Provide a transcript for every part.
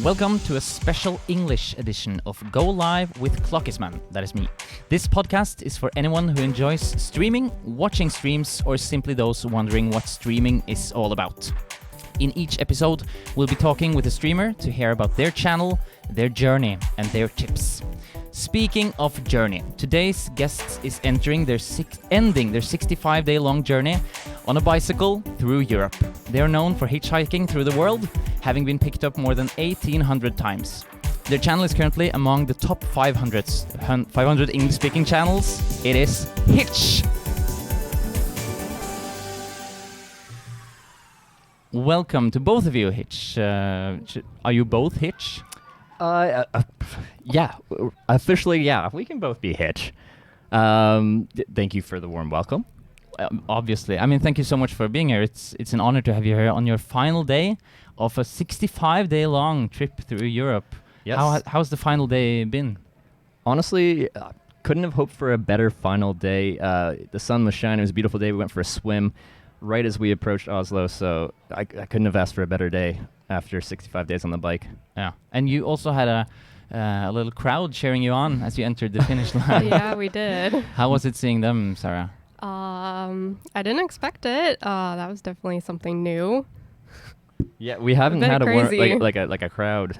Welcome to a special English edition of Go Live with Klokkismann. That is me. This podcast is for anyone who enjoys streaming, watching streams, or simply those wondering what streaming is all about. In each episode, we'll be talking with a streamer to hear about their channel, their journey, and their tips. Speaking of journey, today's guest is ending their 65-day-long journey on a bicycle through Europe. They are known for hitchhiking through the world, having been picked up more than 1,800 times. Their channel is currently among the top 500 English-speaking channels. It is Hitch. Welcome to both of you, Hitch. Are you both Hitch? Yeah, officially, yeah, we can both be Hitch. Thank you for the warm welcome. Obviously. I mean, thank you so much for being here. It's an honor to have you here on your final day of a 65-day-long trip through Europe. Yes. How's the final day been? Honestly, couldn't have hoped for a better final day. The sun was shining. It was a beautiful day. We went for a swim right as we approached Oslo, so I couldn't have asked for a better day after 65 days on the bike. Yeah, and you also had a little crowd cheering you on as you entered the finish line. Yeah, we did. How was it seeing them, Sarah? I didn't expect it. That was definitely something new. Yeah, we haven't had a crowd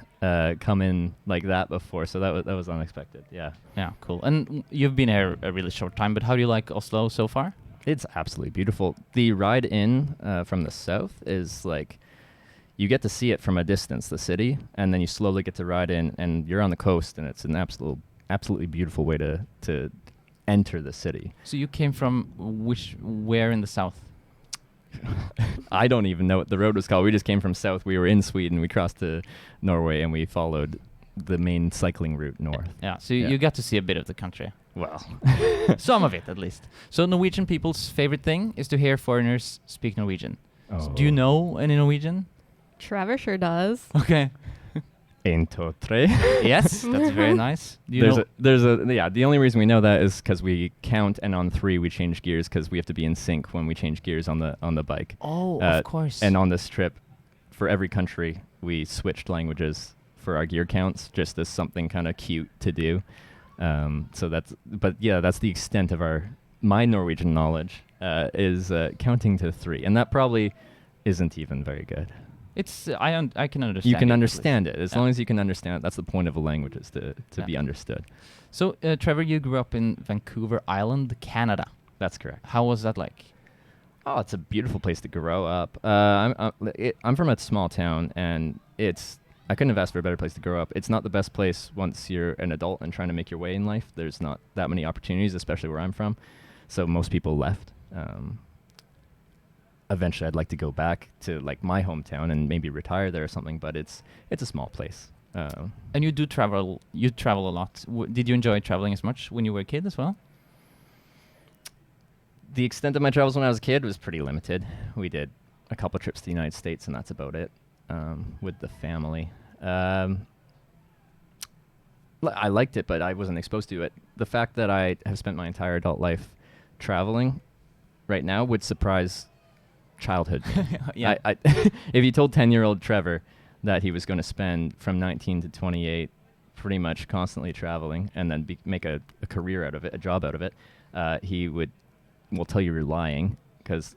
come in like that before, so that was unexpected. Yeah. Yeah, cool. And you've been here a really short time, but how do you like Oslo so far? It's absolutely beautiful. The ride in from the south is like, you get to see it from a distance, the city, and then you slowly get to ride in, and you're on the coast, and it's an absolutely beautiful way to enter the city. So you came from where in the south? I don't even know what the road was called. We just came from south. We were in Sweden. We crossed to Norway, and we followed the main cycling route north. Yeah, so you got to see a bit of the country. Well, some of it at least. So Norwegian people's favorite thing is to hear foreigners speak Norwegian. Oh. So do you know any Norwegian? Trevor sure does. Okay. 1, 2, 3. Yes, that's very nice. The only reason we know that is because we count, and on 3 we change gears because we have to be in sync when we change gears on the bike. Oh, of course. And on this trip, for every country, we switched languages for our gear counts, just as something kind of cute to do. That's the extent of my Norwegian knowledge is counting to 3, and that probably isn't even very good. It's I can understand. You can understand it as long as you can understand it. That's the point of a language, is to be understood. So Trevor, you grew up in Vancouver Island, Canada. That's correct. How was that like? Oh, it's a beautiful place to grow up. I'm from a small town, and I couldn't have asked for a better place to grow up. It's not the best place once you're an adult and trying to make your way in life. There's not that many opportunities, especially where I'm from. So most people left. Eventually, I'd like to go back to like my hometown and maybe retire there or something. But it's a small place. And you do travel. You travel a lot. Did you enjoy traveling as much when you were a kid as well? The extent of my travels when I was a kid was pretty limited. We did a couple trips to the United States, and that's about it with the family. I liked it, but I wasn't exposed to it. The fact that I have spent my entire adult life traveling right now would surprise childhood. Yeah. If you told 10-year-old Trevor that he was going to spend from 19 to 28 pretty much constantly traveling and then make a career out of it, a job out of it, he will tell you you're lying, because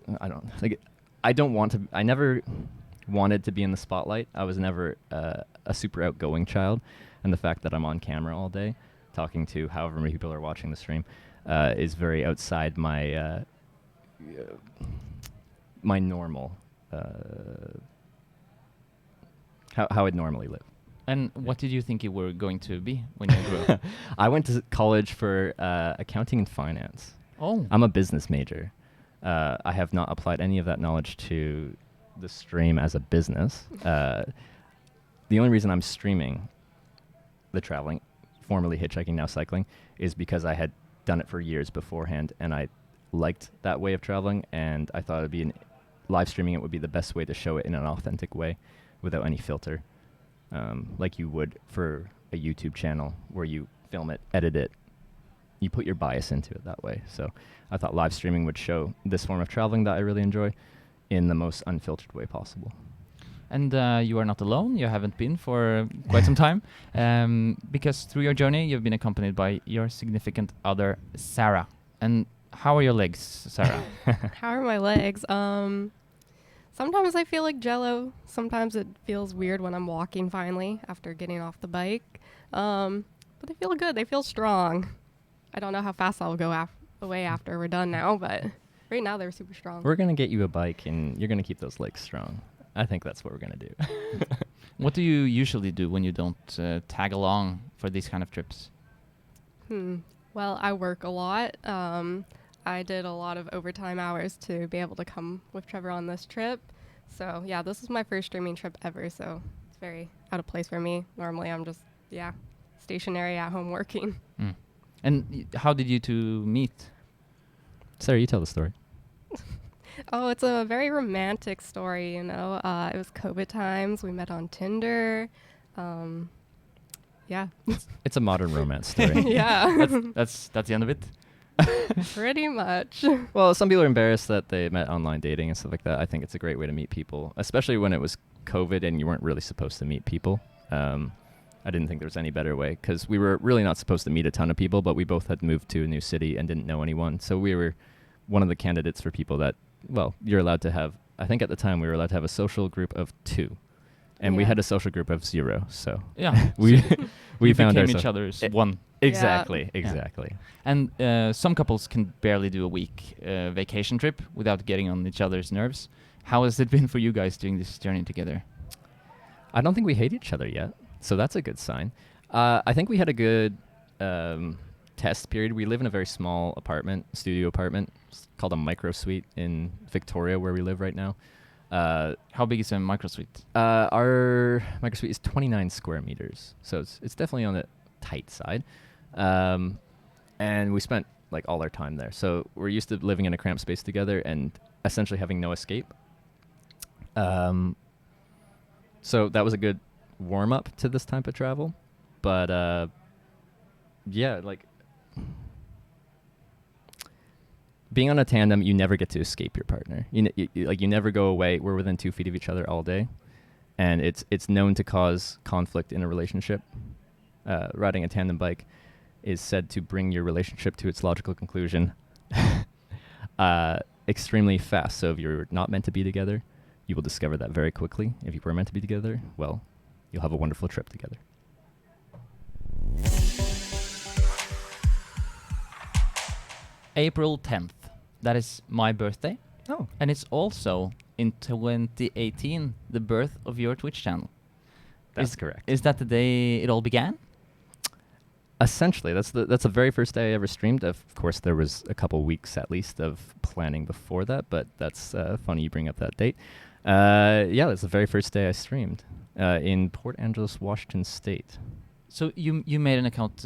I never wanted to be in the spotlight. I was never a super outgoing child, and the fact that I'm on camera all day talking to however many people are watching the stream is very outside my my normal how I'd normally live. And what did you think you were going to be when you grew up? I went to college for accounting and finance. Oh. I'm a business major. I have not applied any of that knowledge to the stream as a business. The only reason I'm streaming the traveling, formerly hitchhiking, now cycling, is because I had done it for years beforehand, and I liked that way of traveling, and I thought live streaming it would be the best way to show it in an authentic way without any filter, like you would for a YouTube channel where you film it, edit it, you put your bias into it that way. So I thought live streaming would show this form of traveling that I really enjoy in the most unfiltered way possible. And you are not alone. You haven't been for quite some time, because through your journey, you've been accompanied by your significant other, Sarah. And how are your legs, Sarah? How are my legs? Sometimes I feel like jello. Sometimes it feels weird when I'm walking finally after getting off the bike. But they feel good. They feel strong. I don't know how fast I'll go away after we're done now, but right now they're super strong. We're going to get you a bike, and you're going to keep those legs strong. I think that's what we're going to do. What do you usually do when you don't tag along for these kind of trips? Well, I work a lot. I did a lot of overtime hours to be able to come with Trevor on this trip. So, yeah, this is my first streaming trip ever, so it's very out of place for me. Normally, I'm just, stationary at home working. And how did you two meet? Sarah, you tell the story. Oh, it's a very romantic story, you know. It was COVID times. We met on Tinder. Yeah. It's a modern romance story. Yeah. That's the end of it? Pretty much. Well, some people are embarrassed that they met online dating and stuff like that. I think it's a great way to meet people, especially when it was COVID and you weren't really supposed to meet people. I didn't think there was any better way because we were really not supposed to meet a ton of people, but we both had moved to a new city and didn't know anyone. So we were one of the candidates for people that, well, you're allowed to have, I think at the time we were allowed to have a social group of 2. And we had a social group of 0. So yeah, we found became each other's one. Exactly, Yeah. exactly. And some couples can barely do a week vacation trip without getting on each other's nerves. How has it been for you guys doing this journey together? I don't think we hate each other yet, so that's a good sign. I think we had a good test period. We live in a very small studio apartment. It's called a micro suite in Victoria, where we live right now. How big is a micro suite? Our micro suite is 29 square meters, so it's definitely on the tight side. And we spent like all our time there. So we're used to living in a cramped space together and essentially having no escape. So that was a good warm up to this type of travel. But yeah, like being on a tandem, you never get to escape your partner. You never go away. We're within 2 feet of each other all day, and it's known to cause conflict in a relationship. Riding a tandem bike is said to bring your relationship to its logical conclusion extremely fast. So if you're not meant to be together, you will discover that very quickly. If you were meant to be together, well, you'll have a wonderful trip together. April 10th. That is my birthday. Oh. And it's also in 2018 the birth of your Twitch channel. That's correct. Is that the day it all began? Essentially, that's the very first day I ever streamed. Of course, there was a couple weeks at least of planning before that, but that's funny you bring up that date. Yeah, that's the very first day I streamed in Port Angeles, Washington State. So you made an account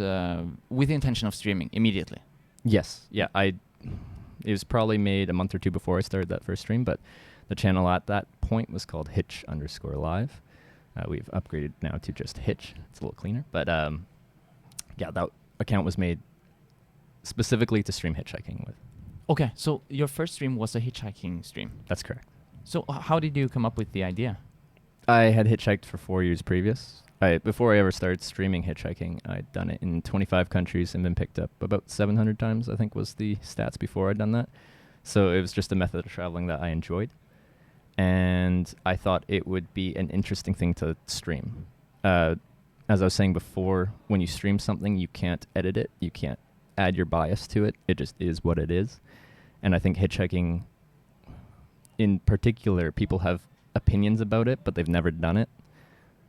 with the intention of streaming immediately? Yes. Yeah, it was probably made a month or 2 before I started that first stream, but the channel at that point was called Hitch_live. We've upgraded now to just Hitch. It's a little cleaner, but yeah, that account was made specifically to stream hitchhiking with. Okay, so your first stream was a hitchhiking stream. That's correct. So how did you come up with the idea? I had hitchhiked for 4 years previous. Before I ever started streaming hitchhiking, I'd done it in 25 countries and been picked up about 700 times, I think was the stats before I'd done that. So it was just a method of traveling that I enjoyed. And I thought it would be an interesting thing to stream. As I was saying before, when you stream something, you can't edit it. You can't add your bias to it. It just is what it is. And I think hitchhiking, in particular, people have opinions about it, but they've never done it.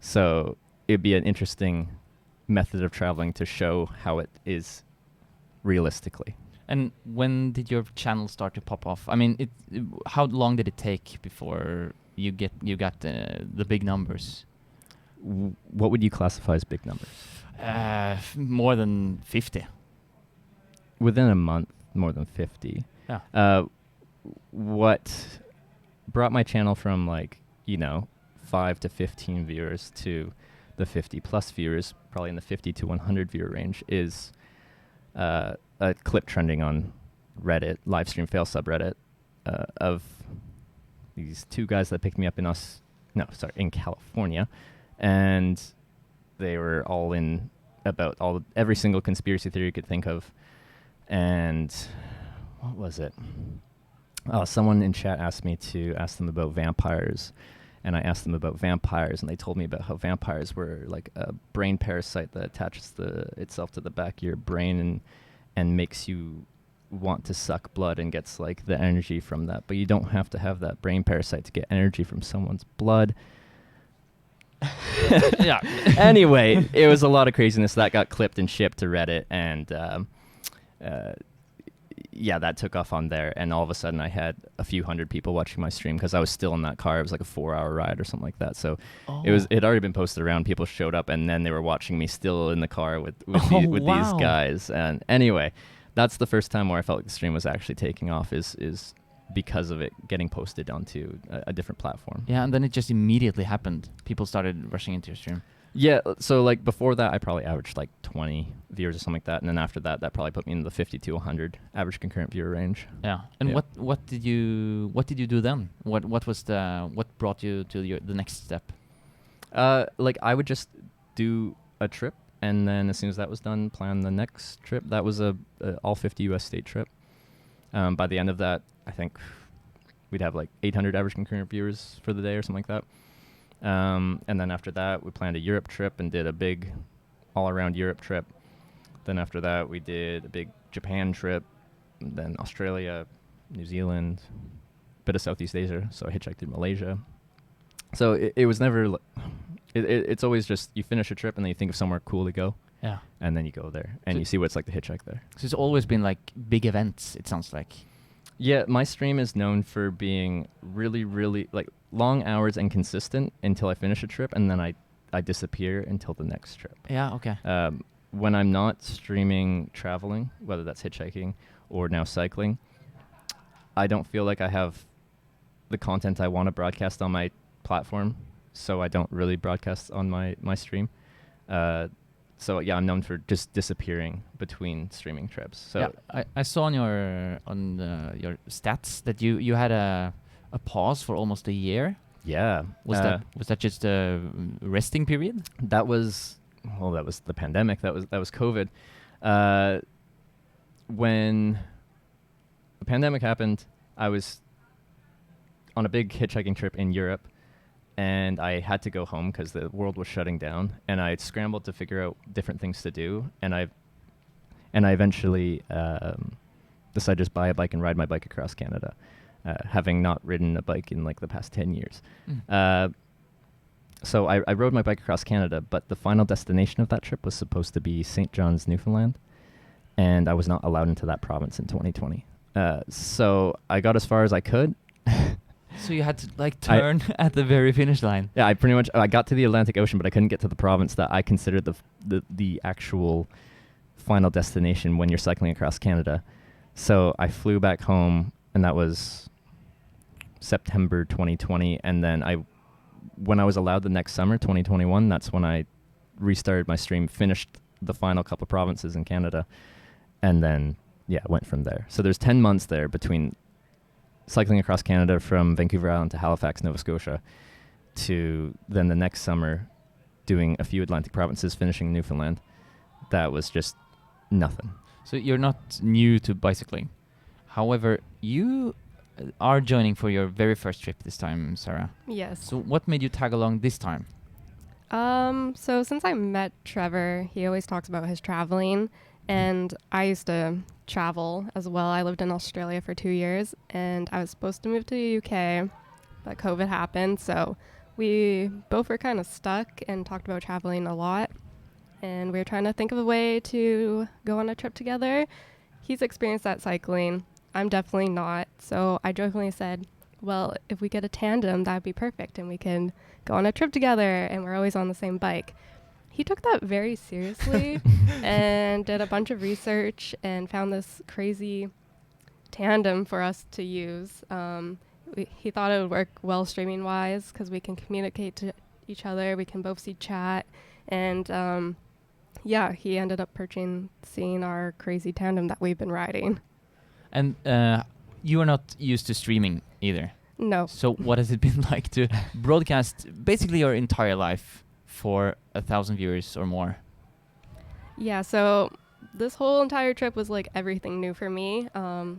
So it'd be an interesting method of traveling to show how it is realistically. And when did your channel start to pop off? I mean, how long did it take before you got the big numbers? What would you classify as big numbers? More than 50. Within a month, more than 50. Yeah. What brought my channel from 5 to 15 viewers to the 50 plus viewers, probably in the 50 to 100 viewer range, is a clip trending on Reddit, livestream fail subreddit, of these 2 guys that picked me up in in California, and they were all in about every single conspiracy theory you could think of. And what was it? Oh, someone in chat asked me to ask them about vampires, and I asked them about vampires, and they told me about how vampires were like a brain parasite that attaches itself to the back of your brain and makes you want to suck blood and gets like the energy from that. But you don't have to have that brain parasite to get energy from someone's blood. Yeah. Anyway, it was a lot of craziness that got clipped and shipped to Reddit, and yeah, that took off on there, and all of a sudden I had a few hundred people watching my stream because I was still in that car. It was like a 4-hour ride or something like that. So it had already been posted around. People showed up, and then they were watching me still in the car with these guys. And anyway, that's the first time where I felt like the stream was actually taking off is because of it getting posted onto a different platform. Yeah, and then it just immediately happened. People started rushing into your stream. Yeah, so like before that, I probably averaged like 20 viewers or something like that, and then after that, that probably put me in the 50 to 100 average concurrent viewer range. Yeah, and Yeah. what did you do then? What brought you to the next step? Like I would just do a trip, and then as soon as that was done, plan the next trip. That was a all 50 U.S. state trip. By the end of that, I think we'd have like 800 average concurrent viewers for the day or something like that. And then after that, we planned a Europe trip and did a big all-around Europe trip. Then after that, we did a big Japan trip, and then Australia, New Zealand, bit of Southeast Asia. So I hitchhiked in Malaysia. So it was never... It's always just you finish a trip and then you think of somewhere cool to go. Yeah. And then you go there and you see what it's like to hitchhike there. So it's always been like big events, it sounds like. Yeah, my stream is known for being really, really like long hours and consistent until I finish a trip, and then I disappear until the next trip. Yeah, okay. When I'm not streaming traveling, whether that's hitchhiking or now cycling, I don't feel like I have the content I want to broadcast on my platform, so I don't really broadcast on my stream. So yeah, I'm known for just disappearing between streaming trips. So yeah, I saw on your stats that you had a pause for almost a year. Yeah. Was that just a resting period? That was the pandemic. That was COVID. When the pandemic happened, I was on a big hitchhiking trip in Europe, and I had to go home because the world was shutting down, and I scrambled to figure out different things to do, and I eventually decided to just buy a bike and ride my bike across Canada, having not ridden a bike in like the past 10 years. So I rode my bike across Canada, but the final destination of that trip was supposed to be St. John's, Newfoundland, and I was not allowed into that province in 2020. So I got as far as I could. So you had to like turn at the very finish line. Yeah, I got to the Atlantic Ocean, but I couldn't get to the province that I considered the actual final destination when you're cycling across Canada. So I flew back home, and that was September 2020. And then when I was allowed the next summer, 2021, that's when I restarted my stream, finished the final couple of provinces in Canada, and then went from there. So there's 10 months there between cycling across Canada from Vancouver Island to Halifax, Nova Scotia, to then the next summer doing a few Atlantic provinces, finishing Newfoundland. That was just nothing. So you're not new to bicycling. However, you are joining for your very first trip this time, Sarah. Yes. So what made you tag along this time? So since I met Trevor, he always talks about his traveling, and I used to travel as well. I lived in Australia for 2 years, and I was supposed to move to the UK, but COVID happened, so we both were kind of stuck and talked about traveling a lot, and we were trying to think of a way to go on a trip together. He's experienced that cycling. I'm definitely not, so I jokingly said, well, if we get a tandem, that'd be perfect, and we can go on a trip together, and we're always on the same bike. He took that very seriously and did a bunch of research and found this crazy tandem for us to use. He thought it would work well streaming-wise because we can communicate to each other, we can both see chat, and he ended up purchasing our crazy tandem that we've been riding. And you are not used to streaming either. No. So what has it been like to broadcast basically your entire life for 1,000 viewers or more? Yeah, so this whole entire trip was like everything new for me.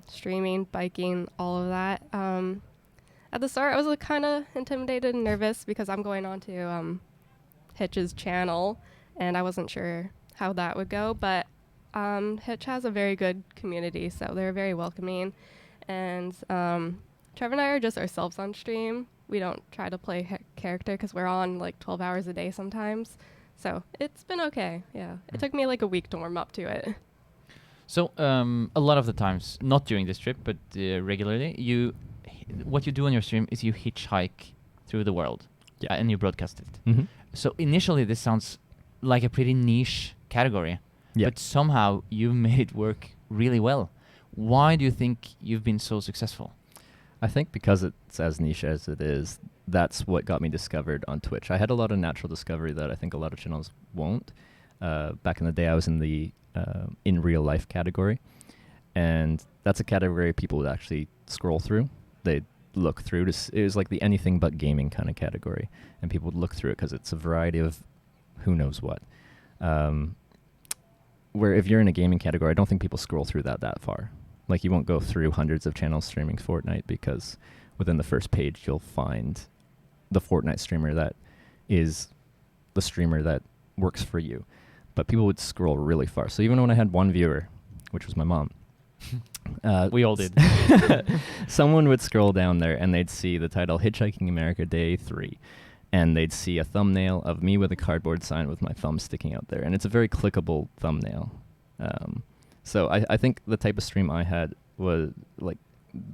Streaming, biking, all of that. At the start, I was like, kind of intimidated and nervous because I'm going on to Hitch's channel, and I wasn't sure how that would go. But Hitch has a very good community, so they're very welcoming. And Trevor and I are just ourselves on stream. We don't try to play character because we're on like 12 hours a day sometimes. So it's been okay, yeah. It took me like a week to warm up to it. So a lot of the times, not during this trip, but regularly, what you do on your stream is you hitchhike through the world, and you broadcast it. Mm-hmm. So initially, this sounds like a pretty niche category, but somehow you made it work really well. Why do you think you've been so successful? I think because it's as niche as it is, that's what got me discovered on Twitch. I had a lot of natural discovery that I think a lot of channels won't. Back in the day, I was in the in real life category, and that's a category people would actually scroll through. They'd look through it was like the anything but gaming kind of category, and people would look through it because it's a variety of who knows what. Where if you're in a gaming category, I don't think people scroll through that far. Like, you won't go through hundreds of channels streaming Fortnite, because within the first page you'll find the Fortnite streamer that is the streamer that works for you. But people would scroll really far. So even when I had one viewer, which was my mom, we all did. Someone would scroll down there and they'd see the title Hitchhiking America Day 3. And they'd see a thumbnail of me with a cardboard sign with my thumb sticking out there. And it's a very clickable thumbnail. So I think the type of stream I had was like,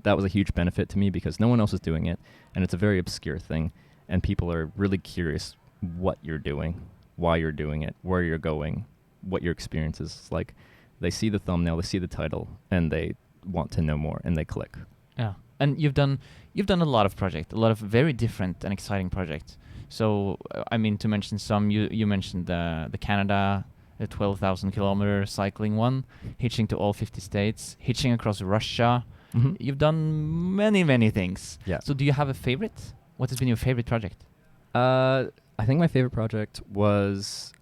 that was a huge benefit to me because no one else is doing it. And it's a very obscure thing. And people are really curious what you're doing, why you're doing it, where you're going, what your experience is like. They see the thumbnail, they see the title, and they want to know more, and they click. Yeah. And you've done a lot of projects, a lot of very different and exciting projects. So, I mean, to mention some, you mentioned the Canada, the 12,000 kilometer cycling one, hitching to all 50 states, hitching across Russia. Mm-hmm. You've done many things. Yeah. So do you have a favorite? What has been your favorite project? I think my favorite project was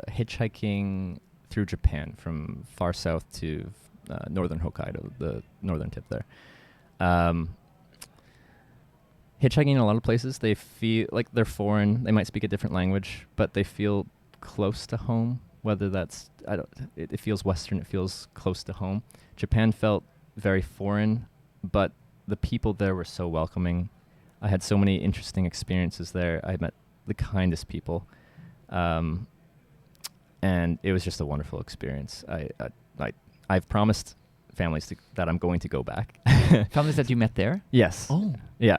hitchhiking through Japan from far south to northern Hokkaido, the northern tip there. Hitchhiking in a lot of places, they feel like they're foreign. They might speak a different language, but they feel close to home. Whether that's, it feels Western, it feels close to home. Japan felt very foreign, but the people there were so welcoming. I had so many interesting experiences there. I met the kindest people, and it was just a wonderful experience. I've promised families that I'm going to go back. Families that you met there? Yes. Oh. Yeah.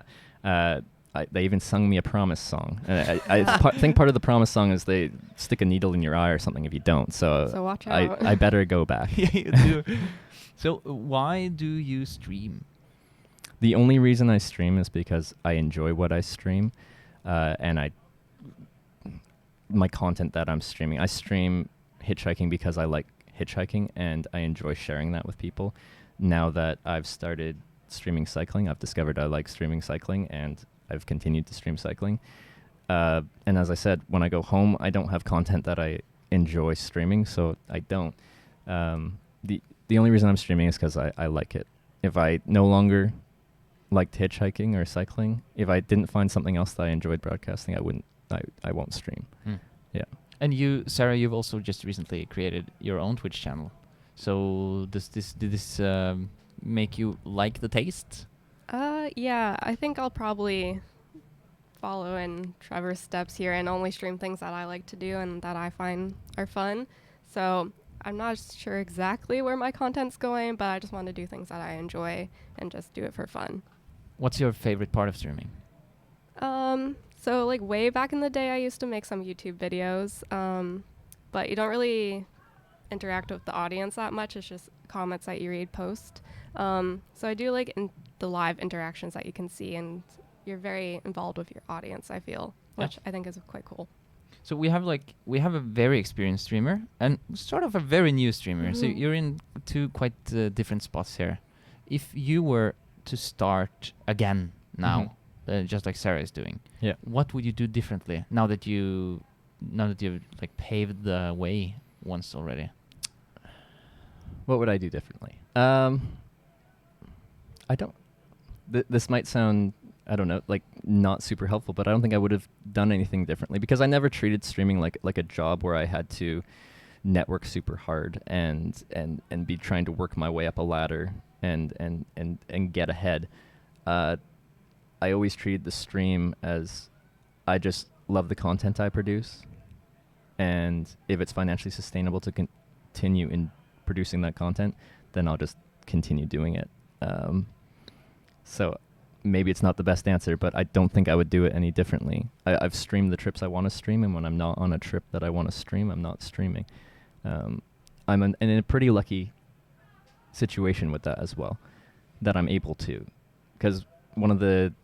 They even sung me a promise song. I think part of the promise song is they stick a needle in your eye or something if you don't. So watch out. I better go back. Yeah, you do. So why do you stream? The only reason I stream is because I enjoy what I stream, and my content that I'm streaming. I stream hitchhiking because I like hitchhiking, and I enjoy sharing that with people. Now that I've started streaming cycling, I've discovered I like streaming cycling, and I've continued to stream cycling. And as I said, when I go home, I don't have content that I enjoy streaming, so I don't. The only reason I'm streaming is because I like it. If I no longer liked hitchhiking or cycling, if I didn't find something else that I enjoyed broadcasting, I won't stream. Yeah. And you, Sarah, you've also just recently created your own Twitch channel. So did this make you like the taste? Yeah, I think I'll probably follow in Trevor's steps here and only stream things that I like to do and that I find are fun. So I'm not sure exactly where my content's going, but I just want to do things that I enjoy and just do it for fun. What's your favorite part of streaming? So like way back in the day, I used to make some YouTube videos, but you don't really interact with the audience that much. It's just comments that you read, post. So I do like the live interactions that you can see, and you're very involved with your audience, I feel, which I think is quite cool. So we have a very experienced streamer and sort of a very new streamer. Mm-hmm. So you're in two quite different spots here. If you were to start again now, just like Sarah is doing. Yeah. What would you do differently now that you've like paved the way once already? What would I do differently? I don't. This might sound, I don't know, like not super helpful, but I don't think I would have done anything differently because I never treated streaming like a job where I had to network super hard and be trying to work my way up a ladder and get ahead. I always treated the stream as I just love the content I produce, and if it's financially sustainable to continue in producing that content, then I'll just continue doing it. So maybe it's not the best answer, but I don't think I would do it any differently. I've streamed the trips I want to stream, and when I'm not on a trip that I want to stream, I'm not streaming. I'm in a pretty lucky situation with that as well, that I'm able to. Because one of the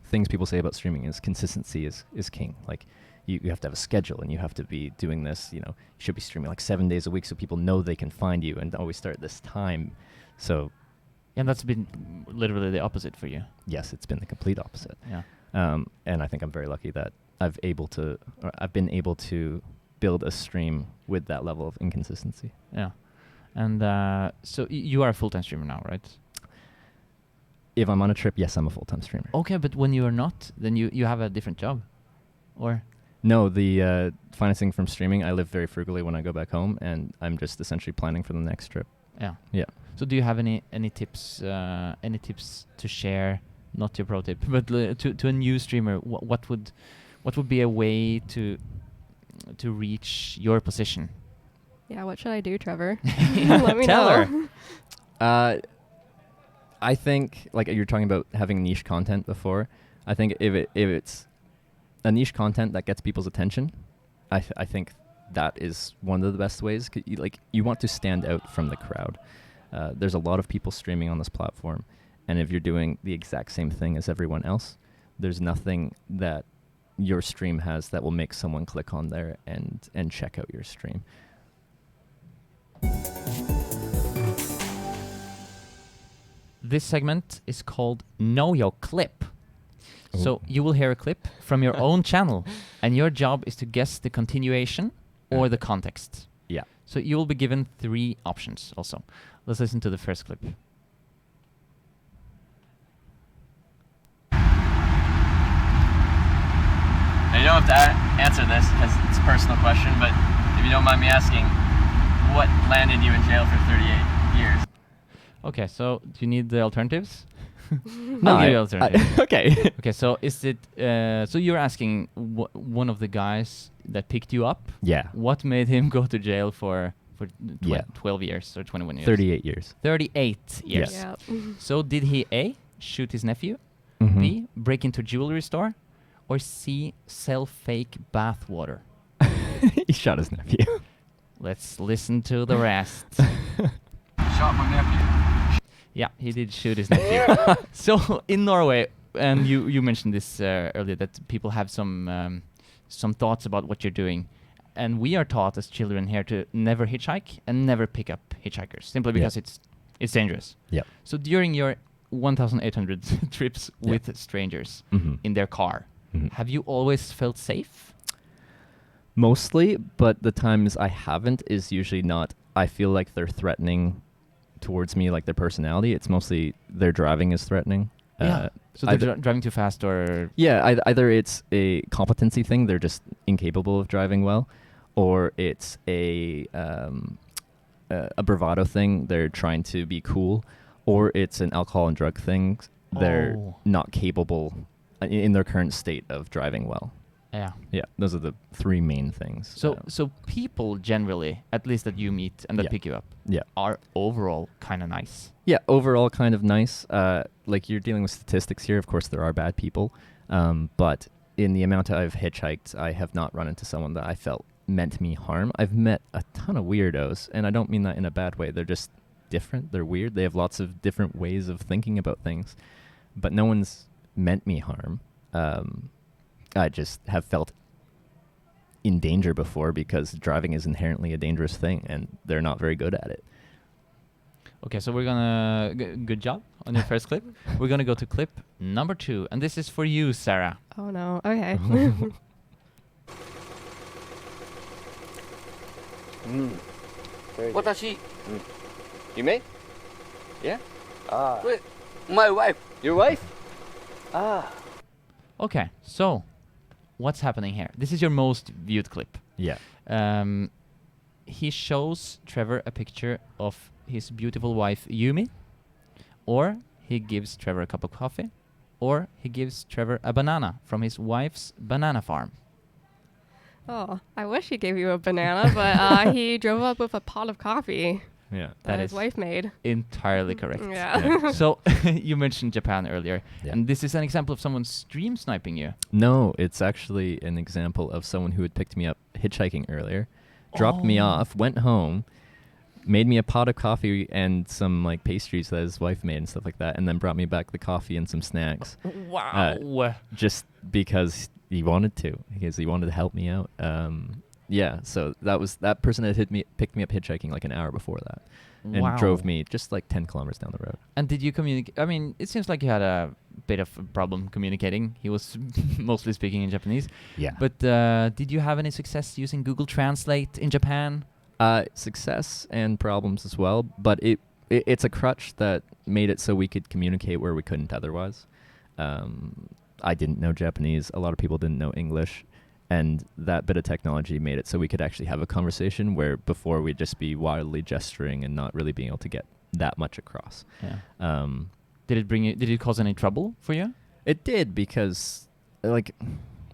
things people say about streaming is consistency is king. Like, you have to have a schedule, and you have to be doing this, you should be streaming like 7 days a week so people know they can find you and always start at this time. So... And that's been literally the opposite for you. Yes, it's been the complete opposite. Yeah. And I think I'm very lucky that I've been able to build a stream with that level of inconsistency. Yeah. And so you are a full-time streamer now, right? If I'm on a trip, yes, I'm a full-time streamer. Okay, but when you are not, then you have a different job, or? No, the financing from streaming, I live very frugally when I go back home, and I'm just essentially planning for the next trip. Yeah. Yeah. So do you have any tips to share? Not your pro tip, but to a new streamer, what would be a way to reach your position? Yeah, what should I do, Trevor? Yeah, Let me tell know. her. I think, like you're talking about having niche content before. I think if it's a niche content that gets people's attention, I think that is one of the best ways. You want to stand out from the crowd. There's a lot of people streaming on this platform, and if you're doing the exact same thing as everyone else, there's nothing that your stream has that will make someone click on there and check out your stream. This segment is called Know Your Clip. Ooh. So you will hear a clip from your own channel, and your job is to guess the continuation or the context. Yeah. So you will be given 3 options also. Let's listen to the first clip. Now, you don't have to answer this because it's a personal question, but if you don't mind me asking, what landed you in jail for 38 years? Okay, so do you need the alternatives? No, I'll give you alternatives. Okay. Okay, so is it... so you're asking one of the guys that picked you up? Yeah. What made him go to jail for Yeah. 12 years or 21 years? 38 years. 38 years. Yes. Yeah. So did he A, shoot his nephew, Mhm. B, break into a jewelry store, or C, sell fake bath water? He shot his nephew. Let's listen to the rest. Shot my nephew. Yeah, he did shoot his nephew. So in Norway, and you mentioned this earlier, that people have some thoughts about what you're doing. And we are taught as children here to never hitchhike and never pick up hitchhikers, simply because it's dangerous. Yep. So during your 1,800 trips with strangers Mhm. in their car, Mhm. have you always felt safe? Mostly, but the times I haven't is usually not, I feel like they're threatening towards me, like their personality. It's mostly their driving is threatening. So they're driving too fast, or... Yeah, either it's a competency thing, they're just incapable of driving well, or it's a bravado thing, they're trying to be cool, or it's an alcohol and drug thing, they're not capable in their current state of driving well. Yeah. Yeah, those are the 3 main things. So people generally, at least that you meet and that pick you up, are overall kind of nice. Yeah, overall kind of nice. Like, you're dealing with statistics here. Of course, there are bad people. But in the amount I've hitchhiked, I have not run into someone that I felt meant me harm. I've met a ton of weirdos, and I don't mean that in a bad way. They're just different. They're weird. They have lots of different ways of thinking about things. But no one's meant me harm. I just have felt in danger before because driving is inherently a dangerous thing, and they're not very good at it. Okay, so we're gonna good job on your first clip. We're gonna go to clip number 2, and this is for you, Sarah. Oh no. Okay. Watashi. You me? Yeah? Wait, my wife. Your wife? Okay, so what's happening here? This is your most viewed clip. Yeah. He shows Trevor a picture of his beautiful wife Yumi, or he gives Trevor a cup of coffee, or he gives Trevor a banana from his wife's banana farm. Oh, I wish he gave you a banana, but he drove up with a pot of coffee Yeah. that his is wife made. Entirely correct. Yeah. So you mentioned Japan earlier, Yeah. and this is an example of someone stream sniping you. No, it's actually an example of someone who had picked me up hitchhiking earlier, dropped me off, went home, made me a pot of coffee and some like pastries that his wife made and stuff like that, and then brought me back the coffee and some snacks. Wow. Just because he wanted to, because he wanted to help me out. Yeah, so that person had picked me up hitchhiking like an hour before that, and drove me just like 10 kilometers down the road. And did you communicate? I mean, it seems like you had a bit of a problem communicating. He was mostly speaking in Japanese. Yeah. But did you have any success using Google Translate in Japan? Success and problems as well, but it's a crutch that made it so we could communicate where we couldn't otherwise. I didn't know Japanese. A lot of people didn't know English. And that bit of technology made it so we could actually have a conversation where before we'd just be wildly gesturing and not really being able to get that much across. Yeah. Did it cause any trouble for you? It did, because like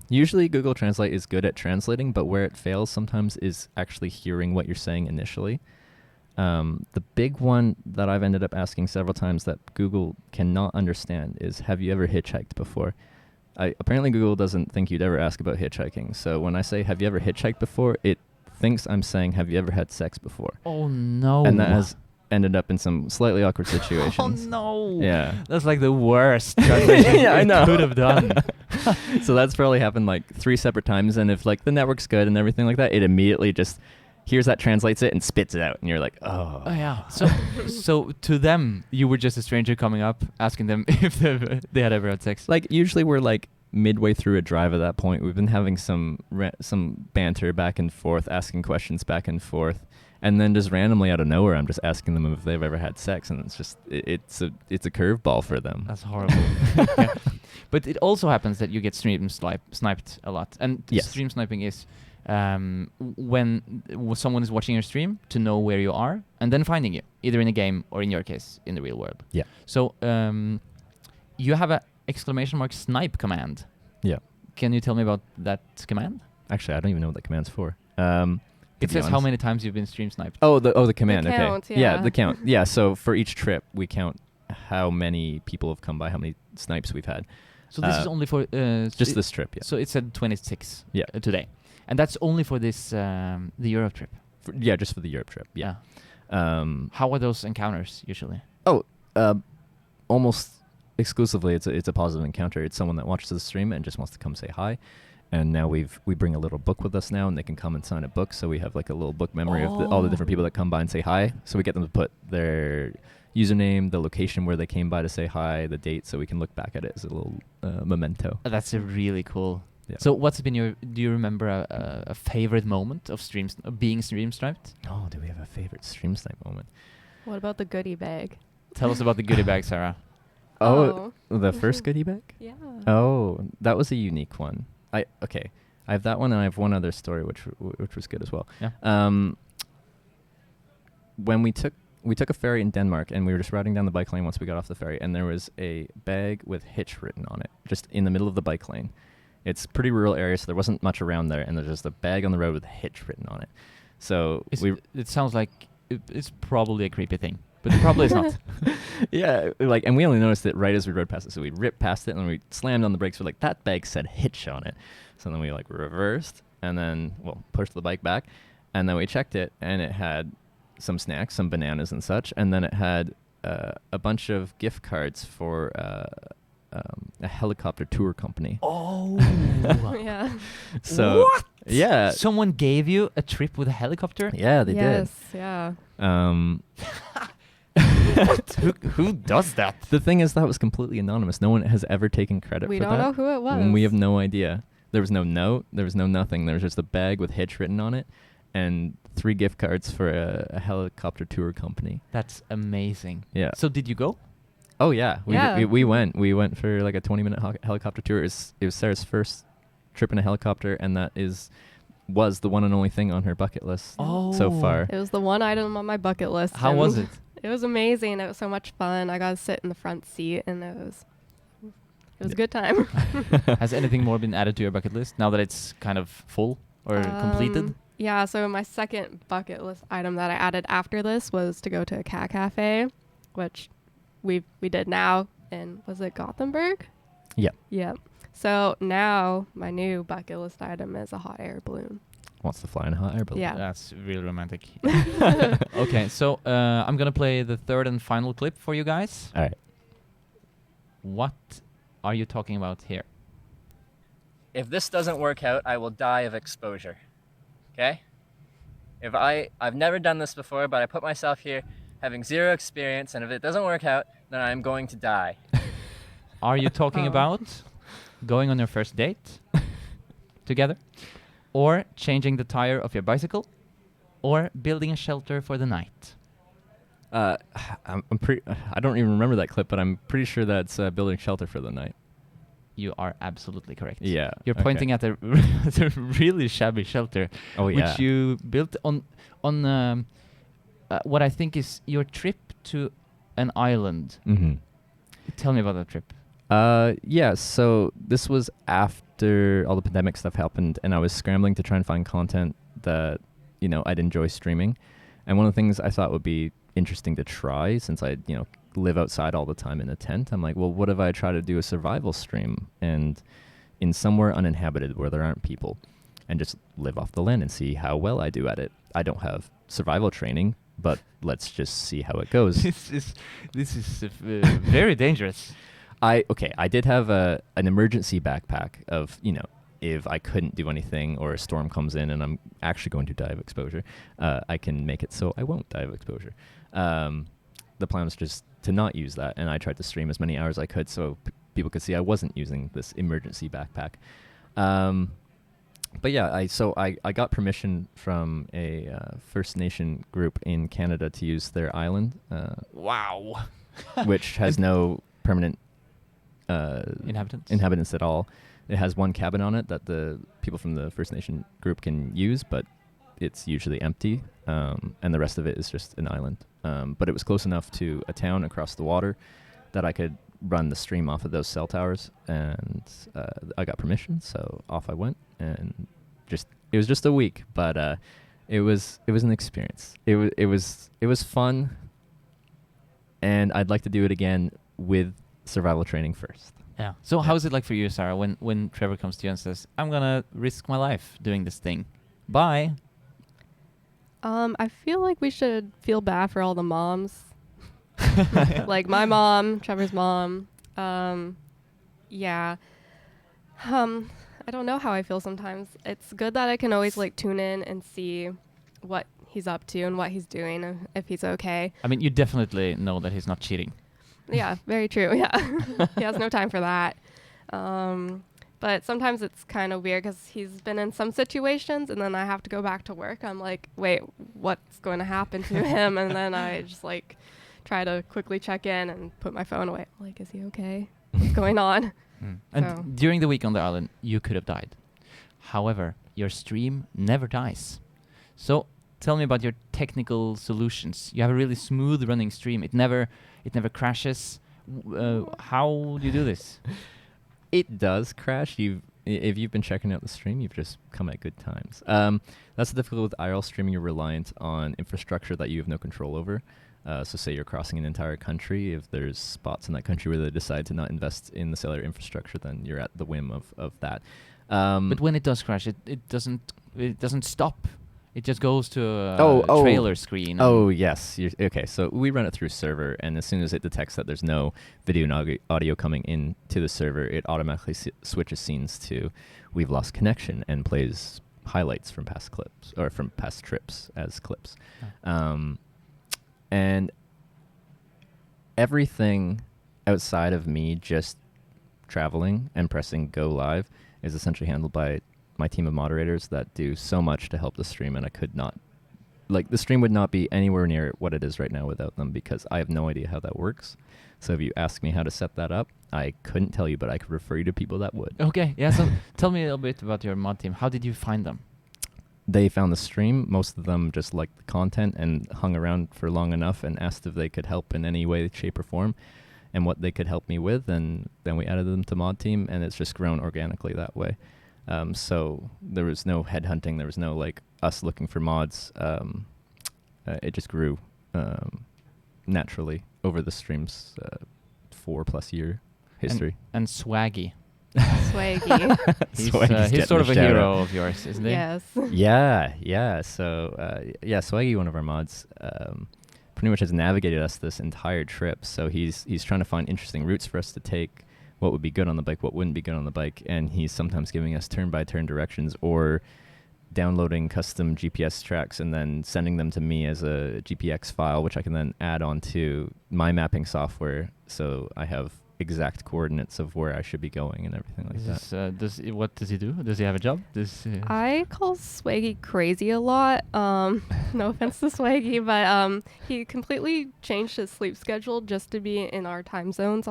usually Google Translate is good at translating, but where it fails sometimes is actually hearing what you're saying initially. The big one that I've ended up asking several times that Google cannot understand is, have you ever hitchhiked before? Apparently Google doesn't think you'd ever ask about hitchhiking. So when I say, have you ever hitchhiked before, it thinks I'm saying, have you ever had sex before? Oh, no. And that has ended up in some slightly awkward situations. Oh, no. Yeah. That's like the worst translation Yeah, I know. could have done. So that's probably happened like 3 separate times. And if like the network's good and everything like that, it immediately just hears that, translates it, and spits it out. And you're like, oh. Oh, yeah. So to them, you were just a stranger coming up, asking them if they had ever had sex. Like usually we're like midway through a drive at that point. We've been having some banter back and forth, asking questions back and forth. And then just randomly out of nowhere, I'm just asking them if they've ever had sex, and it's just it's a curveball for them. That's horrible. Yeah. But it also happens that you get stream sniped a lot, and Yes. stream sniping is when someone is watching your stream to know where you are and then finding you, either in a game or in your case in the real world. Yeah. So you have a !snipe command. Yeah. Can you tell me about that command? Actually, I don't even know what that command's for. It says how many times you've been stream sniped. Oh, the command. The count, okay. yeah. The count. Yeah. So for each trip, we count how many people have come by, how many snipes we've had. So this is only for Just this trip. Yeah. So it said 26 Yeah. Today, and that's only for this the Europe trip. Just for the Europe trip. Yeah. How are those encounters usually? Almost exclusively, it's a positive encounter. It's someone that watches the stream and just wants to come say hi. And now we bring a little book with us now, and they can come and sign a book. So we have like a little book memory of all the different people that come by and say hi. So we get them to put their username, the location where they came by to say hi, the date, so we can look back at it as a little memento. That's a really cool. Yeah. So what's been do you remember a favorite moment of being stream sniped? Oh, do we have a favorite stream snipe moment? What about the goodie bag? Tell us about the goodie bag, Sarah. Oh, the first goodie bag? Yeah. Oh, that was a unique one. I have that one, and I have one other story which was good as well. Yeah. When we took a ferry in Denmark, and we were just riding down the bike lane once we got off the ferry, and there was a bag with Hitch written on it, just in the middle of the bike lane. It's a pretty rural area, so there wasn't much around there, and there's just a bag on the road with Hitch written on it. So it sounds like it's probably a creepy thing, but it probably is not. Yeah, and we only noticed it right as we rode past it, so we ripped past it, and we slammed on the brakes. We're like, that bag said Hitch on it. So then we reversed, and then pushed the bike back, and then we checked it, and it had some snacks, some bananas and such, and then it had a bunch of gift cards for a helicopter tour company. Oh. Yeah. So what? Yeah. Someone gave you a trip with a helicopter? Yeah, they did. Yes. Yeah. Who does that? The thing is, that was completely anonymous. No one has ever taken credit We for that. don't know who it was. And we have no idea. There was no note. There was no nothing. There was just a bag with Hitch written on it and 3 gift cards for a helicopter tour company. That's amazing. Yeah. So did you go? Oh, yeah. Yeah. We went. We went for like a 20-minute helicopter tour. It was Sarah's first trip in a helicopter, and that was the one and only thing on her bucket list so far. It was the one item on my bucket list. How and was it? It was amazing. It was so much fun. I got to sit in the front seat, and it was a good time. Has anything more been added to your bucket list now that it's kind of full or completed? Yeah, so my second bucket list item that I added after this was to go to a cat cafe, which we did now in, was it Gothenburg? Yeah. Yeah. So now my new bucket list item is a hot air balloon. Wants to fly in a hot air balloon. Yeah. That's really romantic. Okay, so I'm going to play the third and final clip for you guys. All right. What are you talking about here? If this doesn't work out, I will die of exposure. Okay? I've never done this before, but I put myself here having 0 experience, and if it doesn't work out, then I'm going to die. Are you talking Oh. about going on your first date together? Or changing the tire of your bicycle? Or building a shelter for the night? I don't even remember that clip, but I'm pretty sure that's building shelter for the night. You are absolutely correct. Yeah. You're okay. pointing at a really shabby shelter, Oh, yeah. which you built on what I think is your trip to an island. Mm-hmm. Tell me about that trip. Yeah, so this was after all the pandemic stuff happened, and I was scrambling to try and find content that, I'd enjoy streaming. And one of the things I thought would be interesting to try, since I, live outside all the time in a tent, I'm like, well, what if I try to do a survival stream and in somewhere uninhabited where there aren't people, and just live off the land and see how well I do at it. I don't have survival training, but let's just see how it goes. This is very dangerous. I did have an emergency backpack of, if I couldn't do anything or a storm comes in and I'm actually going to die of exposure, I can make it so I won't die of exposure. The plan was just to not use that, and I tried to stream as many hours as I could so people could see I wasn't using this emergency backpack. But yeah, I got permission from a First Nation group in Canada to use their island. Wow. Which has no permanent Inhabitants at all. It has one cabin on it that the people from the First Nation group can use, but it's usually empty, and the rest of it is just an island. But it was close enough to a town across the water that I could run the stream off of those cell towers, and I got permission, so off I went, and it was just a week, but it was an experience. It was fun, and I'd like to do it again with survival training first. Yeah. So how is it like for you, Sarah, when Trevor comes to you and says, I'm going to risk my life doing this thing? Bye. I feel like we should feel bad for all the moms. Like my mom, Trevor's mom. Yeah. I don't know how I feel sometimes. It's good that I can always tune in and see what he's up to and what he's doing, if he's okay. I mean, you definitely know that he's not cheating. Yeah, very true. Yeah. He has no time for that. But sometimes it's kind of weird because he's been in some situations and then I have to go back to work. I'm like, wait, what's going to happen to him? And then I just try to quickly check in and put my phone away. I'm like, is he okay? What's going on? And during the week on the island, you could have died. However, your stream never dies. So tell me about your technical solutions. You have a really smooth running stream. It never crashes. How do you do this? It does crash. If you've been checking out the stream, you've just come at good times. That's the difficulty with IRL streaming. You're reliant on infrastructure that you have no control over. So say you're crossing an entire country. If there's spots in that country where they decide to not invest in the cellular infrastructure, then you're at the whim of that. But when it does crash, it doesn't stop. It just goes to a trailer screen. Oh, yes. Okay, so we run it through server, and as soon as it detects that there's no video and audio coming in to the server, it automatically switches scenes to we've lost connection and plays highlights from past clips, or from past trips as clips. Oh. And everything outside of me just traveling and pressing go live is essentially handled by my team of moderators that do so much to help the stream, and I could not, like, the stream would not be anywhere near what it is right now without them, because I have no idea how that works. So if you ask me how to set that up, I couldn't tell you, but I could refer you to people that would. Okay, yeah, so tell me a little bit about your mod team. How did you find them? They found the stream. Most of them just liked the content and hung around for long enough and asked if they could help in any way, shape, or form, and what they could help me with, and then we added them to mod team, and it's just grown organically that way. So there was no headhunting. There was no, like, us looking for mods. It just grew naturally over the stream's 4+ year history. And Swaggy. Swaggy. He's sort of a hero of yours, isn't he? Yes. Yeah. So, Swaggy, one of our mods, pretty much has navigated us this entire trip. So he's trying to find interesting routes for us to take, what would be good on the bike, what wouldn't be good on the bike, and he's sometimes giving us turn-by-turn directions or downloading custom GPS tracks and then sending them to me as a GPX file, which I can then add onto my mapping software, so I have exact coordinates of where I should be going and everything like that. What does he do? Does he have a job? I call Swaggy crazy a lot. No offense to Swaggy, but he completely changed his sleep schedule just to be in our time zones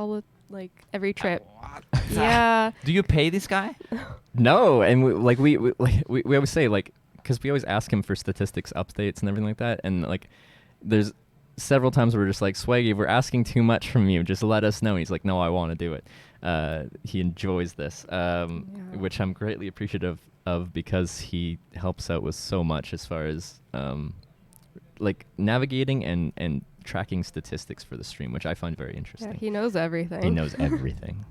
every trip. Yeah. Do you pay this guy? No, and we always say, like, because we always ask him for statistics updates and everything like that, and like there's several times where we're just like, Swaggy, we're asking too much from you, just let us know. He's like, no, I want to do it. He enjoys this, which I'm greatly appreciative of, because he helps out with so much as far as like navigating and tracking statistics for the stream, which I find very interesting. Yeah, he knows everything. He knows everything.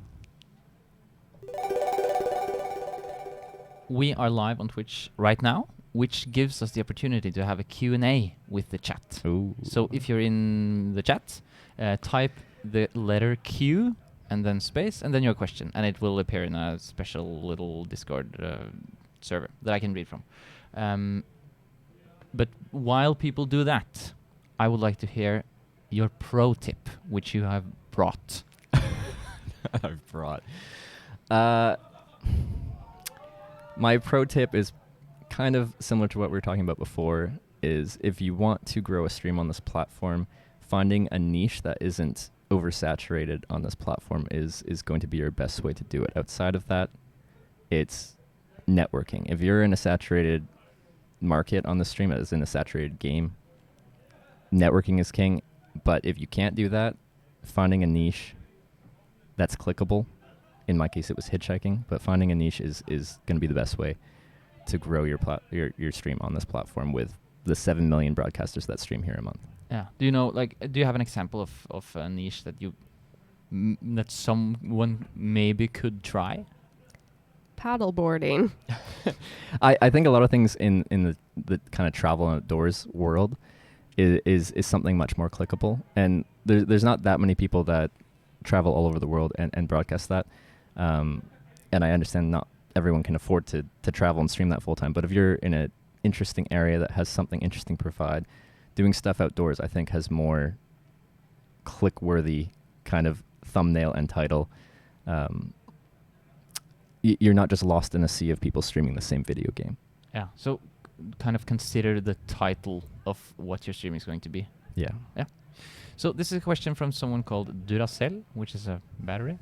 We are live on Twitch right now, which gives us the opportunity to have a Q&A with the chat. Ooh. So if you're in the chat, type the letter Q and then space and then your question, and it will appear in a special little Discord server that I can read from. But while people do that, I would like to hear your pro tip, which you have brought. I've brought. My pro tip is kind of similar to what we were talking about before, is if you want to grow a stream on this platform, finding a niche that isn't oversaturated on this platform is going to be your best way to do it. Outside of that, it's networking. If you're in a saturated market on the stream, as in a saturated game, networking is king. But if you can't do that, finding a niche that's clickable, in my case it was hitchhiking, but finding a niche is going to be the best way to grow your stream on this platform with the 7 million broadcasters that stream here a month. Yeah. Do you have an example of a niche that that someone maybe could try? Paddleboarding. I think a lot of things in the kind of travel and outdoors world is something much more clickable, and there's not that many people that travel all over the world and broadcast that, and I understand not everyone can afford to travel and stream that full time, but if you're in an interesting area that has something interesting to provide, doing stuff outdoors I think has more click-worthy kind of thumbnail and title. You're not just lost in a sea of people streaming the same video game. Yeah. So kind of consider the title of what your stream is going to be. Yeah. Yeah. So this is a question from someone called Duracell, which is a battery.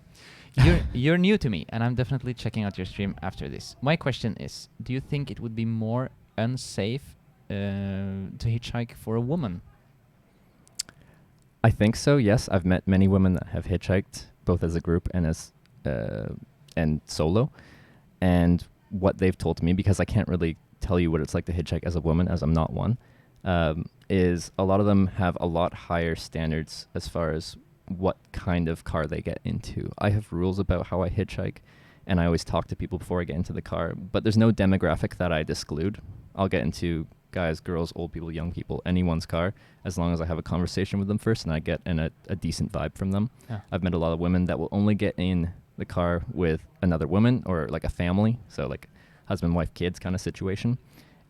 You're new to me, and I'm definitely checking out your stream after this. My question is, do you think it would be more unsafe to hitchhike for a woman? I think so, yes. I've met many women that have hitchhiked, both as a group and as and solo. And what they've told me, because I can't really tell you what it's like to hitchhike as a woman, as I'm not one, is a lot of them have a lot higher standards as far as what kind of car they get into. I have rules about how I hitchhike, and I always talk to people before I get into the car, but there's no demographic that I exclude. I'll get into guys, girls, old people, young people, anyone's car, as long as I have a conversation with them first and I get a decent vibe from them. Yeah. I've met a lot of women that will only get in the car with another woman or like a family, so like husband, wife, kids kind of situation.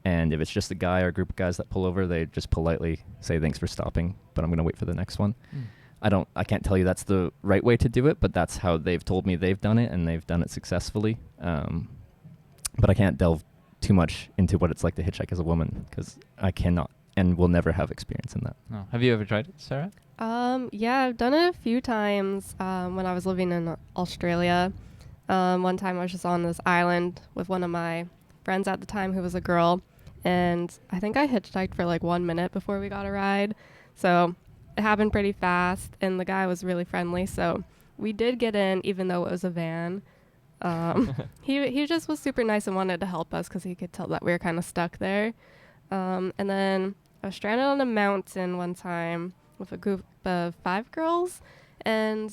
And if it's just a guy or a group of guys that pull over, they just politely say thanks for stopping, but I'm going to wait for the next one. I can't tell you that's the right way to do it, but that's how they've told me they've done it, and they've done it successfully. But I can't delve too much into what it's like to hitchhike as a woman, because I cannot and will never have experience in that. No. Have you ever tried it, Sarah? Yeah, I've done it a few times when I was living in Australia. One time I was just on this island with one of my friends at the time who was a girl, and I think I hitchhiked for like 1 minute before we got a ride. So it happened pretty fast, and the guy was really friendly, so we did get in even though it was a van. He just was super nice and wanted to help us because he could tell that we were kind of stuck there. And then I was stranded on a mountain one time with a group of 5 girls, and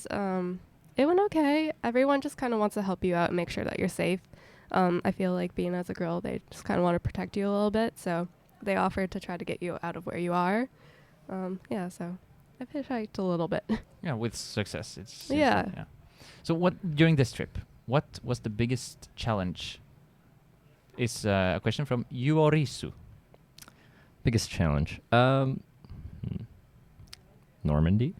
it went okay. Everyone just kind of wants to help you out and make sure that you're safe. I feel like being as a girl, they just kind of want to protect you a little bit, so they offered to try to get you out of where you are. Yeah, so I've hitchhiked a little bit. Yeah, with success. It's Yeah. yeah. So what during this trip? What was the biggest challenge? Is a question from Yuorisu. Biggest challenge? Normandy?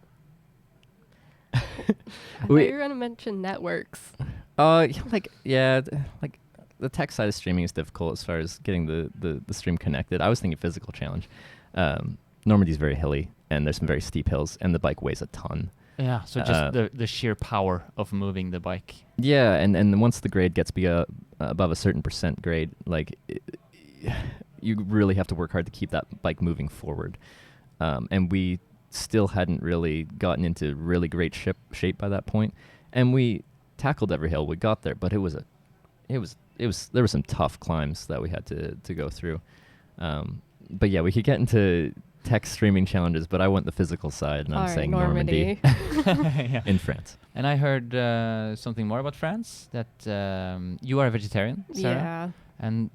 I thought you were going to mention networks. Like the tech side of streaming is difficult as far as getting the stream connected. I was thinking physical challenge. Normandy's very hilly, and there's some very steep hills, and the bike weighs a ton. Yeah, so just the sheer power of moving the bike. Yeah, and once the grade gets above a certain % grade, like you really have to work hard to keep that bike moving forward. And we still hadn't really gotten into really great shape by that point, and we tackled every hill we got there, but there were some tough climbs that we had to go through. But yeah, we could get into tech streaming challenges, but I went the physical side, and I'm saying Normandy. Yeah. In France. And I heard something more about France, that you are a vegetarian, Sarah. Yeah. And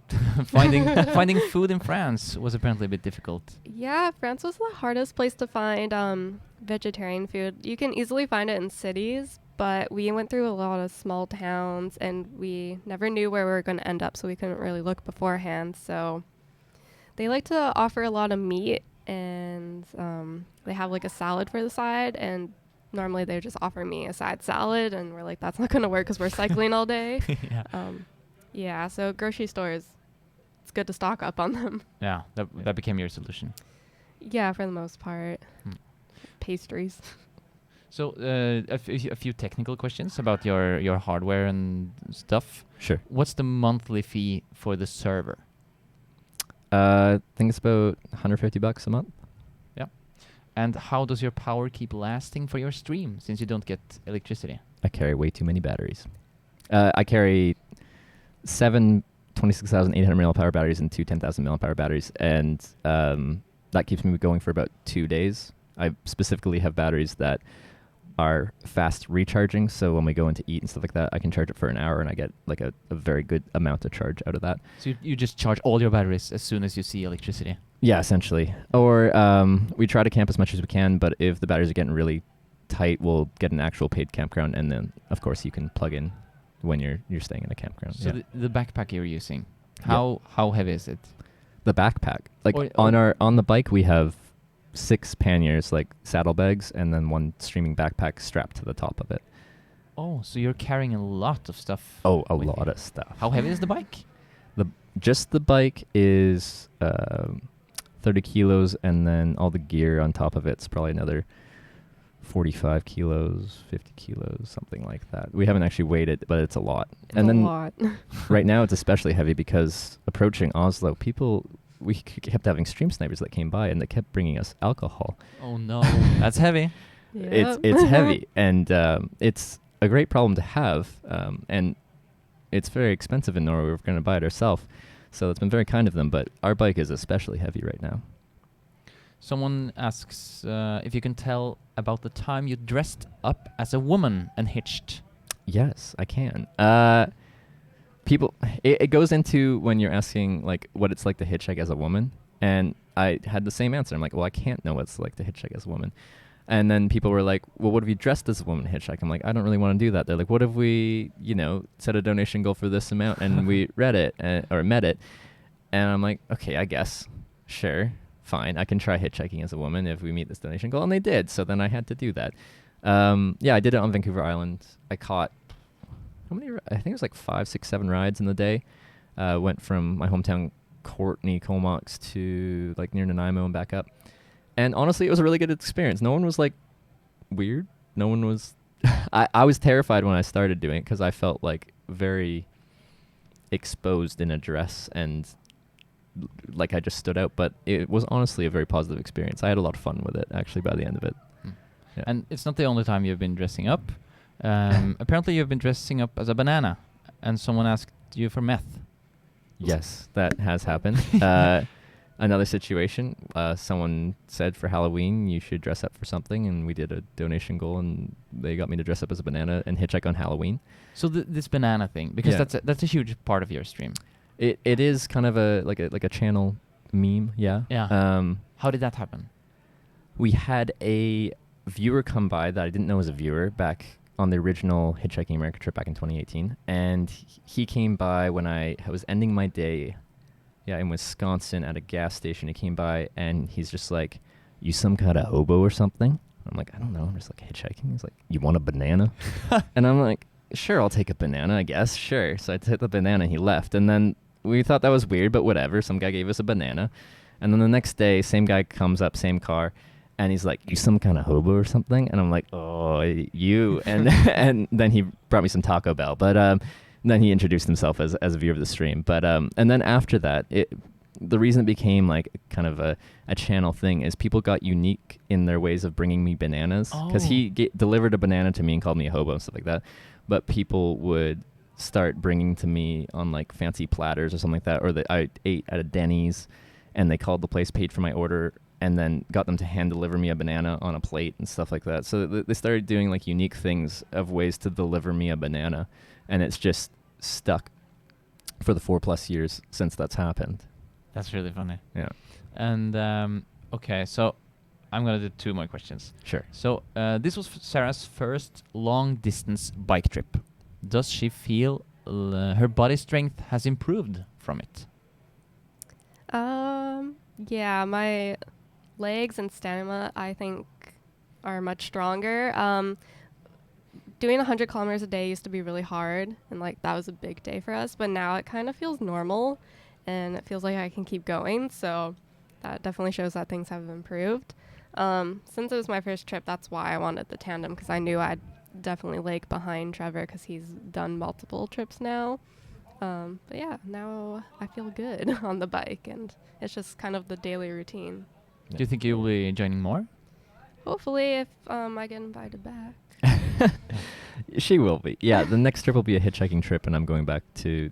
finding food in France was apparently a bit difficult. Yeah, France was the hardest place to find vegetarian food. You can easily find it in cities, but we went through a lot of small towns, and we never knew where we were going to end up, so we couldn't really look beforehand. So they like to offer a lot of meat, and they have like a salad for the side, and normally they just offer me a side salad, and we're like, that's not going to work because we're cycling all day. Yeah. Yeah, so grocery stores, it's good to stock up on them. Yeah, that became your solution. Yeah, for the most part. Pastries. So a few technical questions about your hardware and stuff. Sure. What's the monthly fee for the server? I think it's about $150 a month. Yeah. And how does your power keep lasting for your stream, since you don't get electricity? I carry way too many batteries. I carry 7 26,800 mAh batteries and 2 10,000 mAh batteries, and that keeps me going for about 2 days. I specifically have batteries that are fast recharging, so when we go in to eat and stuff like that, I can charge it for an hour, and I get like a very good amount of charge out of that. So you just charge all your batteries as soon as you see electricity? Yeah, essentially. Or we try to camp as much as we can, but if the batteries are getting really tight, we'll get an actual paid campground, and then, of course, you can plug in when you're staying in a campground. So the backpack you're using, how heavy is it? The backpack, like on the bike, we have 6 panniers, like saddlebags, and then 1 streaming backpack strapped to the top of it. Oh, so you're carrying a lot of stuff. Oh, a lot of stuff. How heavy is the bike? Just the bike is 30 kilos, and then all the gear on top of it's probably another 45 kilos, 50 kilos, something like that. We haven't actually weighed it, but it's a lot. It's a lot. Right now it's especially heavy because approaching Oslo, we kept having stream snipers that came by, and they kept bringing us alcohol. Oh no, that's heavy. Yep. It's heavy, and it's a great problem to have, and it's very expensive in Norway. We're going to buy it ourselves, so it's been very kind of them, but our bike is especially heavy right now. Someone asks if you can tell about the time you dressed up as a woman and hitched. Yes, I can. People, it goes into when you're asking like what it's like to hitchhike as a woman, and I had the same answer. I'm like, well, I can't know what it's like to hitchhike as a woman. And then people were like, well, what if you dressed as a woman hitchhike? I'm like, I don't really want to do that. They're like, what if we, set a donation goal for this amount and we read it or met it? And I'm like, okay, I guess, sure, fine, I can try hitchhiking as a woman if we meet this donation goal. And they did. So then I had to do that. Yeah, I did it on Vancouver Island. I caught, I think it was like 5, 6, 7 rides in the day. Went from my hometown, Courtney, Comox, to like near Nanaimo and back up. And honestly, it was a really good experience. No one was like weird. No one was... I was terrified when I started doing it because I felt like very exposed in a dress and like I just stood out. But it was honestly a very positive experience. I had a lot of fun with it, actually, by the end of it. Yeah. And it's not the only time you've been dressing up. Apparently, you've been dressing up as a banana, and someone asked you for meth. Yes, that has happened. Another situation, someone said for Halloween you should dress up for something, and we did a donation goal, and they got me to dress up as a banana and hitchhike on Halloween. So this banana thing, because that's a huge part of your stream. It is kind of a channel meme, yeah. Yeah. How did that happen? We had a viewer come by that I didn't know was a viewer back on the original Hitchhiking America trip back in 2018, and he came by when I was ending my day. Yeah, in Wisconsin at a gas station. He came by and he's just like, "You some kind of hobo or something?" I'm like, "I don't know. I'm just like hitchhiking." He's like, "You want a banana?" And I'm like, "Sure, I'll take a banana, I guess." Sure. So I took the banana and he left. And then we thought that was weird, but whatever. Some guy gave us a banana. And then the next day, same guy comes up, same car. And he's like, "You some kind of hobo or something?" And I'm like, "Oh, you." And and then he brought me some Taco Bell. But then he introduced himself as a viewer of the stream. But and then after that, the reason it became like kind of a channel thing is people got unique in their ways of bringing me bananas. Because he delivered a banana to me and called me a hobo and stuff like that. But people would start bringing to me on like fancy platters or something like that. Or that I ate at a Denny's and they called the place, paid for my order, and then got them to hand deliver me a banana on a plate and stuff like that. So they started doing like unique things of ways to deliver me a banana. And it's just stuck for the 4+ years since that's happened. That's really funny. Yeah. And okay, so I'm gonna do 2 more questions. Sure. So this was Sarah's first long-distance bike trip. Does she feel her body strength has improved from it? Yeah, my legs and stamina, I think, are much stronger. Doing 100 kilometers a day used to be really hard, and like that was a big day for us, but now it kind of feels normal and it feels like I can keep going, so that definitely shows that things have improved. Since it was my first trip, that's why I wanted the tandem, because I knew I'd definitely lag behind Trevor because he's done multiple trips now. But yeah, now I feel good on the bike, and it's just kind of the daily routine. Do you think you'll be joining more? Hopefully, if I get invited back. She will be. Yeah, the next trip will be a hitchhiking trip, and I'm going back to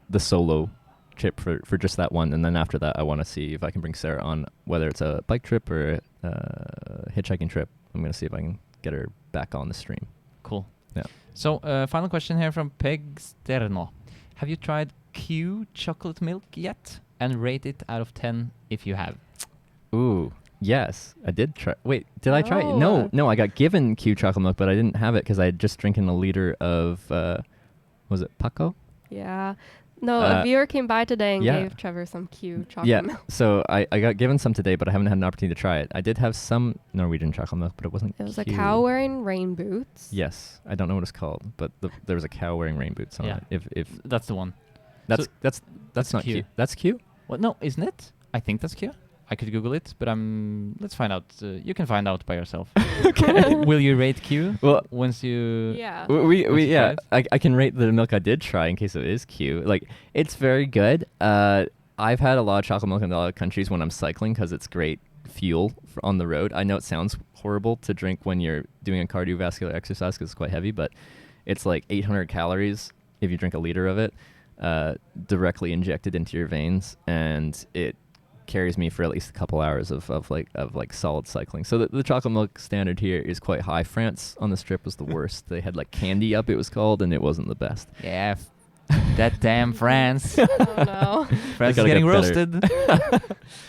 the solo trip for just that one. And then after that, I want to see if I can bring Sarah on, whether it's a bike trip or a hitchhiking trip. I'm going to see if I can get her back on the stream. Cool. Yeah. So, final question here from Peg Sterno. Have you tried Q chocolate milk yet? And rate it out of 10 if you have. Ooh. Yes, I did try. Wait, did I try it? Oh. No, I got given Q chocolate milk, but I didn't have it because I had just drinking a liter of, was it Paco? Yeah. No, a viewer came by today and yeah. gave Trevor some Q chocolate milk. So I got given some today, but I haven't had an opportunity to try it. I did have some Norwegian chocolate milk, but it wasn't It was Q. a cow wearing rain boots. Yes, I don't know what it's called, but there was a cow wearing rain boots on Yeah. it. If That's the one. that's not Q. Q. That's Q? Well, no, isn't it? I think that's Q. I could Google it, but let's find out. You can find out by yourself. Okay. Will you rate Q? Well, once you... Yeah. We Once you yeah, try I can rate the milk I did try in case it is Q. Like, it's very good. I've had a lot of chocolate milk in a lot of countries when I'm cycling because it's great fuel on the road. I know it sounds horrible to drink when you're doing a cardiovascular exercise because it's quite heavy, but it's like 800 calories if you drink a liter of it directly injected into your veins, and it carries me for at least a couple hours of solid cycling. So the chocolate milk standard here is quite high. France on this trip was the worst. They had like candy up, it was called, and it wasn't the best. Yeah, that damn France. Oh no. France is gotta getting get roasted.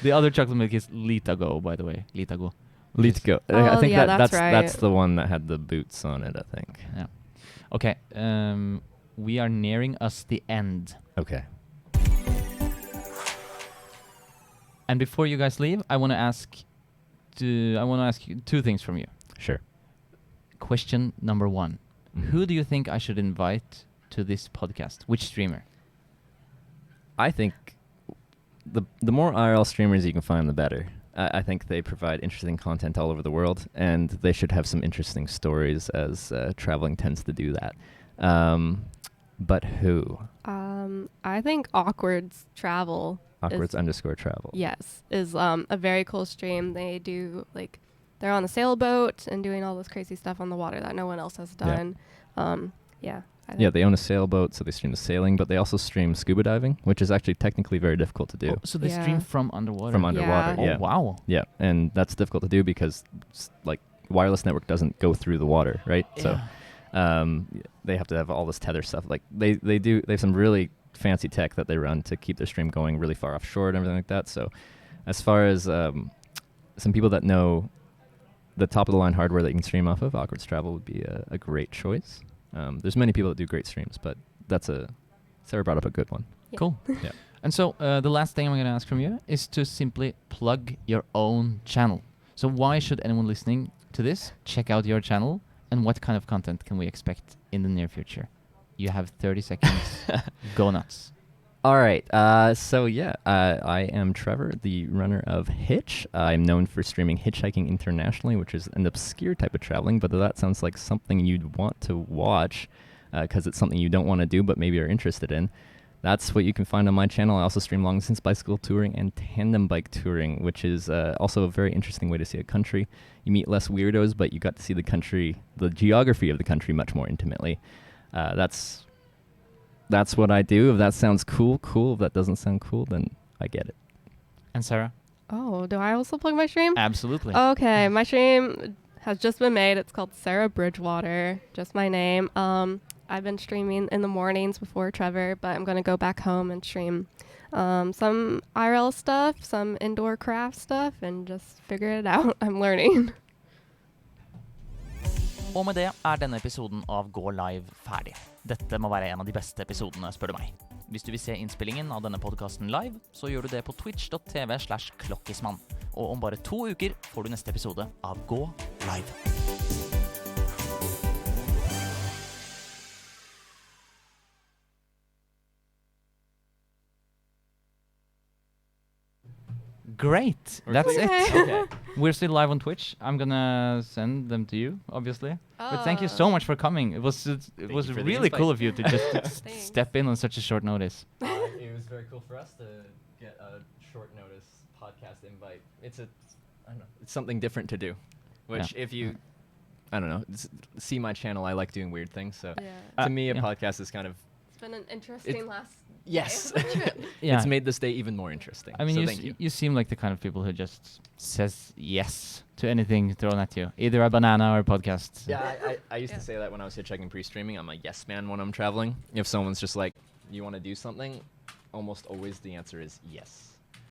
The other chocolate milk is Litago, by the way. Litago. Let's-go. Oh, I think yeah, that's right. the one that had the boots on it, I think. Yeah. Okay. We are nearing us the end. Okay. And before you guys leave, I want to ask you 2 things from you. Sure. Question number 1. Mhm. Who do you think I should invite to this podcast? Which streamer? I think the more IRL streamers you can find, the better. I think they provide interesting content all over the world, and they should have some interesting stories, as traveling tends to do that. But who? I think Awkward's Travel. Awkwards _ travel. Yes, is a very cool stream. They do they're on a sailboat and doing all this crazy stuff on the water that no one else has done. Yeah. I think They own a sailboat, so they stream the sailing, but they also stream scuba diving, which is actually technically very difficult to do. Oh, so they Yeah. stream from underwater? From underwater, Yeah. yeah. Oh, wow. Yeah, and that's difficult to do because wireless network doesn't go through the water, right? Yeah. So they have to have all this tether stuff. Like they have some really fancy tech that they run to keep their stream going really far offshore and everything like that. So as far as some people that know the top of the line hardware that you can stream off of, Awkward's Travel would be a great choice. There's many people that do great streams, but Sarah brought up a good one. Yeah. Cool. Yeah. And so the last thing I'm going to ask from you is to simply plug your own channel. So why should anyone listening to this check out your channel, and what kind of content can we expect in the near future? You have 30 seconds. Go nuts. All right. I am Trevor, the runner of Hitch. I'm known for streaming Hitchhiking internationally, which is an obscure type of traveling, but that sounds like something you'd want to watch because it's something you don't want to do but maybe are interested in. That's what you can find on my channel. I also stream long-distance bicycle touring and tandem bike touring, which is also a very interesting way to see a country. You meet less weirdos, but you got to see the country, the geography of the country much more intimately. That's what I do. If that sounds cool. If that doesn't sound cool, then I get it. And Sarah? Oh, do I also plug my stream? Absolutely. Okay, my stream has just been made. It's called Sarah Bridgewater, just my name. I've been streaming in the mornings before Trevor, but I'm going to go back home and stream some IRL stuff, some indoor craft stuff, and just figure it out. I'm learning. Og med det denne episoden av Gå Live ferdig. Dette må være en av de beste episodene, spør du meg. Hvis du vil se innspillingen av denne podcasten live, så gjør du det på twitch.tv/klokkismann. Og om bare 2 uker får du neste episode av Gå Live. Great. That's it. Okay. We're still live on Twitch. I'm gonna send them to you, obviously. But thank you so much for coming. It was you for the really invite. cool of you to just Thanks. step in on such a short notice. It was very cool for us to get a short notice podcast invite. It's something different to do. Which if you, see my channel, I like doing weird things. So Yeah. to me, a yeah. podcast is kind of It's been an interesting last yes. day of the trip. Yeah. It's made this day even more interesting. I mean, so you, thank you. you seem like the kind of people who just says yes to anything thrown at you, either a banana or a podcast. Yeah, I used to say that when I was hitchhiking pre-streaming. I'm a yes man when I'm traveling. If someone's just like, you want to do something, almost always the answer is yes.